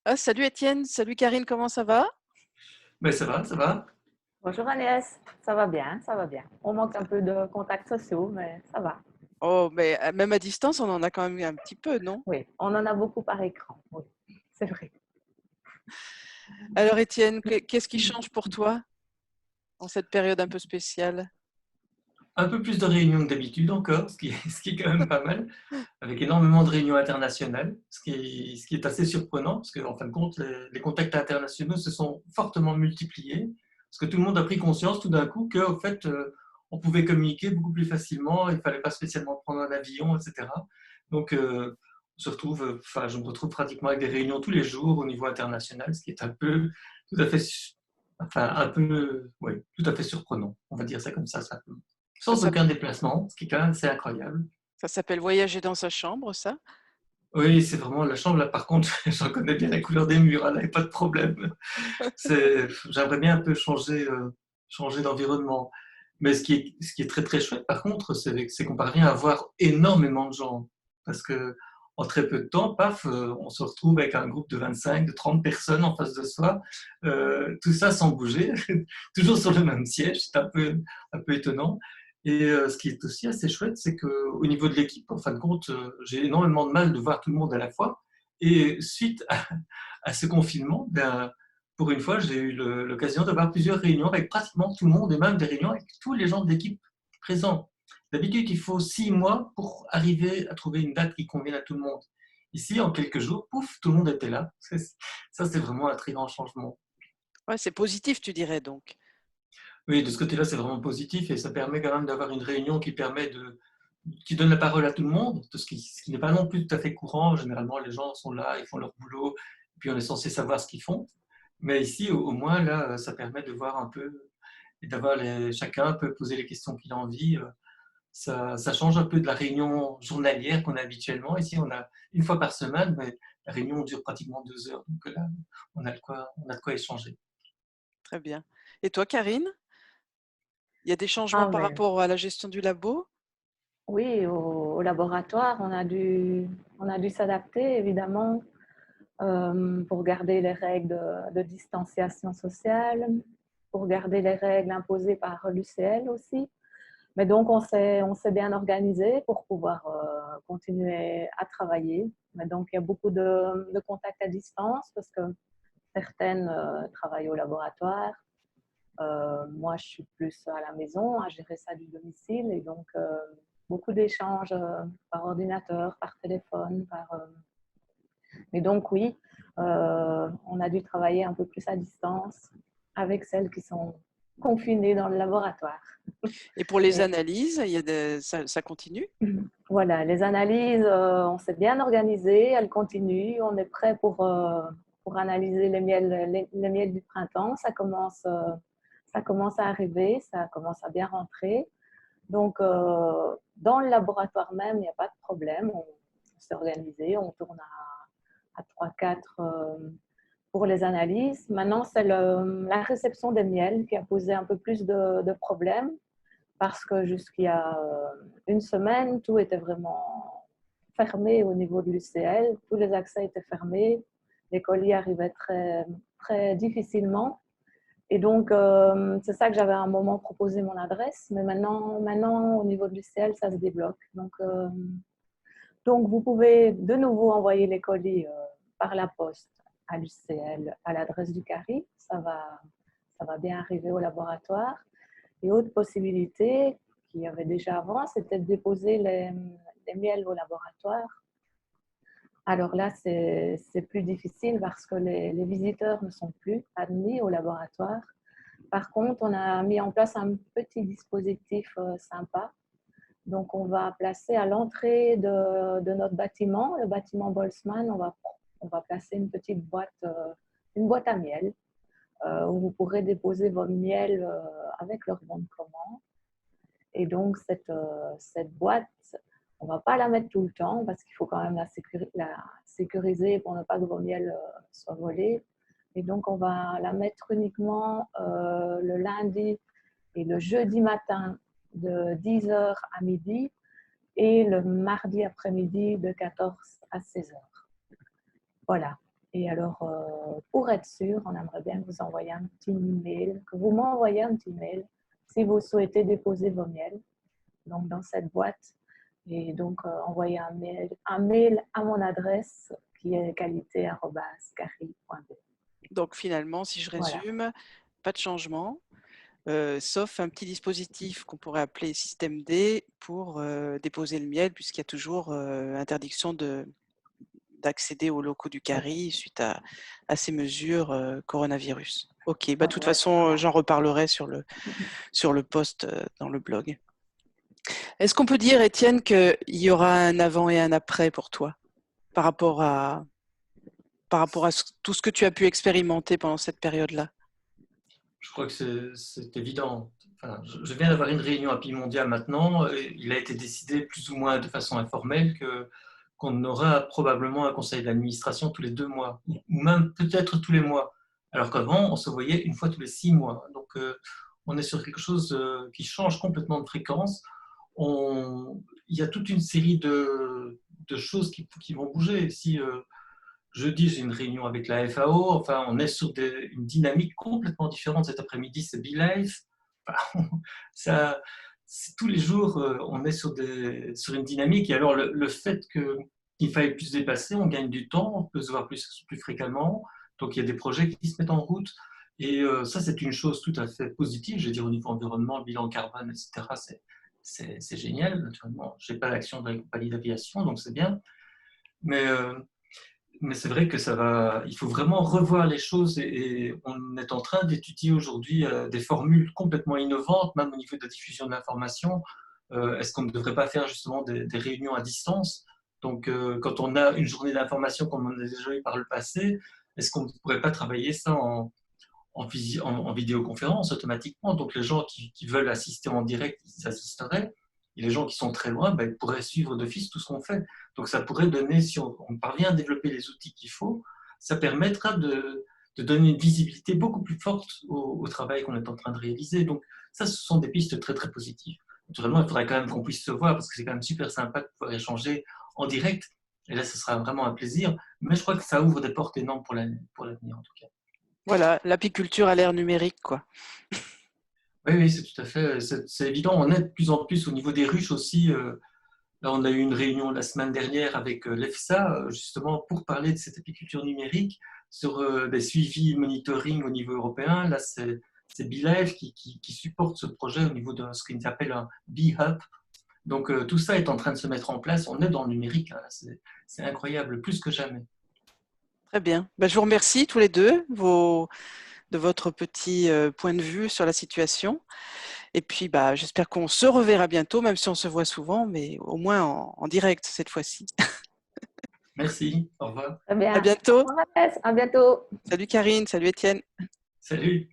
Ah, salut Étienne, salut Karine, comment ça va? Ben ça va, ça va. Ça- Bonjour Agnès, ça va bien, ça va bien. On manque un peu de contacts sociaux, mais ça va. Oh, mais même à distance, on en a quand même un petit peu, non? Oui, on en a beaucoup par écran, oui, c'est vrai. Alors Étienne, qu'est-ce qui change pour toi en cette période un peu spéciale? Un peu plus de réunions que d'habitude encore, ce qui est quand même pas mal, avec énormément de réunions internationales, ce qui est assez surprenant, parce qu'en fin de compte, les contacts internationaux se sont fortement multipliés, parce que tout le monde a pris conscience tout d'un coup qu'en fait, on pouvait communiquer beaucoup plus facilement, il ne fallait pas spécialement prendre un avion, etc. Donc, enfin, je me retrouve pratiquement avec des réunions tous les jours au niveau international, ce qui est un peu, tout à fait, enfin, un peu, oui, tout à fait surprenant, on va dire ça comme ça, Ça, sans s'app- aucun déplacement, ce qui est quand même assez incroyable. Ça s'appelle voyager dans sa chambre, ça? Oui, c'est vraiment la chambre là. Par contre, j'en connais bien la couleur des murs, hein, là, y a pas de problème. J'aimerais bien un peu changer d'environnement. Mais ce qui est très très chouette, par contre, c'est qu'on parvient à voir énormément de gens. Parce que en très peu de temps, paf, on se retrouve avec un groupe de 25, de 30 personnes en face de soi. Tout ça sans bouger, toujours sur le même siège. C'est un peu étonnant. Et ce qui est aussi assez chouette, c'est qu'au niveau de l'équipe, en fin de compte, j'ai énormément de mal de voir tout le monde à la fois. Et suite à ce confinement, ben, pour une fois, j'ai eu l'occasion d'avoir plusieurs réunions avec pratiquement tout le monde et même des réunions avec tous les gens de l'équipe présents. D'habitude, il faut 6 mois pour arriver à trouver une date qui convienne à tout le monde. Ici, en quelques jours, pouf, tout le monde était là. Ça, c'est vraiment un très grand changement. Ouais, c'est positif, tu dirais donc. Oui, de ce côté-là, c'est vraiment positif et ça permet quand même d'avoir une réunion qui donne la parole à tout le monde, ce qui n'est pas non plus tout à fait courant. Généralement, les gens sont là, ils font leur boulot, et puis on est censé savoir ce qu'ils font. Mais ici, au moins, là, ça permet de voir un peu et chacun peut poser les questions qu'il a envie. Ça change un peu de la réunion journalière qu'on a habituellement. Ici, on a une fois par semaine, mais la réunion dure pratiquement 2 heures. Donc là, on a de quoi échanger. Très bien. Et toi, Karine, il y a des changements Ah, par mais rapport à la gestion du labo? oui, au laboratoire, on a dû s'adapter, évidemment, pour garder les règles de distanciation sociale, pour garder les règles imposées par l'UCL aussi. Mais donc, on s'est bien organisé pour pouvoir continuer à travailler. Mais donc, il y a beaucoup de contacts à distance parce que certaines travaillent au laboratoire. Moi, je suis plus à la maison à gérer ça du domicile et donc beaucoup d'échanges par ordinateur, par téléphone. Et donc, oui, on a dû travailler un peu plus à distance avec celles qui sont confinées dans le laboratoire. Et pour les Et analyses, ça continue? voilà, les analyses, on s'est bien organisé, elles continuent. On est prêt pour analyser les miels du printemps. Ça commence à arriver, ça commence à bien rentrer. Donc, dans le laboratoire même, il n'y a pas de problème. On s'est organisé, on tourne à 3-4 pour les analyses. Maintenant, c'est la réception des miels qui a posé un peu plus de problèmes parce que jusqu'il y a une semaine, tout était vraiment fermé au niveau de l'UCL. Tous les accès étaient fermés. Les colis arrivaient très, très difficilement. Et donc, c'est ça que j'avais à un moment proposé mon adresse. Mais maintenant au niveau de l'UCL, ça se débloque. Donc, vous pouvez de nouveau envoyer les colis par la poste à l'UCL, à l'adresse du CARI. Ça va bien arriver au laboratoire. Et autre possibilité qu'il y avait déjà avant, c'était de déposer les miels au laboratoire. Alors là, c'est plus difficile parce que les visiteurs ne sont plus admis au laboratoire. Par contre, on a mis en place un petit dispositif sympa. Donc, on va placer à l'entrée de notre bâtiment, le bâtiment Boltzmann, on va placer une boîte à miel où vous pourrez déposer vos miels avec leur bon de commande. Et donc, cette boîte, on ne va pas la mettre tout le temps parce qu'il faut quand même la sécuriser pour ne pas que vos miels soient volés. Et donc, on va la mettre uniquement le lundi et le jeudi matin de 10 heures à midi et le mardi après-midi de 14 à 16 heures. Voilà. Et alors, pour être sûr, on aimerait bien vous envoyer un petit email, que vous m'envoyez un petit mail si vous souhaitez déposer vos miels donc dans cette boîte. Et donc, envoyer un mail à mon adresse qui est qualité@cari.be. Donc finalement, si je Voilà. résume, pas de changement, sauf un petit dispositif qu'on pourrait appeler système D pour déposer le miel, puisqu'il y a toujours interdiction d'accéder aux locaux du CARI suite à ces mesures coronavirus. Ok, de toute façon, j'en reparlerai sur le post dans le blog. Est-ce qu'on peut dire, Étienne, qu'il y aura un avant et un après pour toi par rapport à tout ce que tu as pu expérimenter pendant cette période-là? Je crois que c'est évident. Enfin, je viens d'avoir une réunion à Pimondia maintenant. Il a été décidé plus ou moins de façon informelle qu'on aura probablement un conseil d'administration tous les 2 mois, ou même peut-être tous les mois. Alors qu'avant, on se voyait une fois tous les 6 mois. Donc, on est sur quelque chose qui change complètement de fréquence. Il y a toute une série de choses qui vont bouger. Si jeudi, j'ai une réunion avec la FAO. Enfin, on est sur une dynamique complètement différente. Cet après-midi, c'est BeLife. Enfin, tous les jours, on est sur une dynamique. Et alors, le fait qu'il faille plus se dépasser, on gagne du temps, on peut se voir plus fréquemment. Donc, il y a des projets qui se mettent en route. Et ça, c'est une chose tout à fait positive. Je veux dire, au niveau environnement, bilan carbone, etc., c'est génial. Naturellement, je n'ai pas l'action de la compagnie d'aviation, donc c'est bien. Mais c'est vrai que il faut vraiment revoir les choses et on est en train d'étudier aujourd'hui des formules complètement innovantes, même au niveau de la diffusion de l'information. Est-ce qu'on ne devrait pas faire justement des réunions à distance? Donc, quand on a une journée d'information comme on a déjà eu par le passé, est-ce qu'on ne pourrait pas travailler ça en vidéoconférence automatiquement? Donc, les gens qui veulent assister en direct, ils assisteraient. Et les gens qui sont très loin, ils pourraient suivre d'office tout ce qu'on fait. Donc ça pourrait donner, si on parvient à développer les outils qu'il faut, ça permettra de donner une visibilité beaucoup plus forte au travail qu'on est en train de réaliser. Donc ça, ce sont des pistes très très positives. Naturellement, il faudrait quand même qu'on puisse se voir parce que c'est quand même super sympa de pouvoir échanger en direct. Et là, ce sera vraiment un plaisir. Mais je crois que ça ouvre des portes énormes pour l'avenir en tout cas. Voilà, l'apiculture à l'ère numérique, quoi. Oui, c'est tout à fait, c'est évident. On est de plus en plus au niveau des ruches aussi. Là, on a eu une réunion la semaine dernière avec l'EFSA, justement pour parler de cette apiculture numérique sur des suivis monitoring au niveau européen. Là, c'est BeLife qui supporte ce projet au niveau de ce qu'ils appellent un Bee-Hub. Donc, tout ça est en train de se mettre en place. On est dans le numérique, hein. C'est incroyable, plus que jamais. Très bien. Je vous remercie tous les deux de votre petit point de vue sur la situation. Et puis, j'espère qu'on se reverra bientôt, même si on se voit souvent, mais au moins en direct cette fois-ci. Merci, au revoir. Très bien. À bientôt. À bientôt. Salut Karine, salut Étienne. Salut.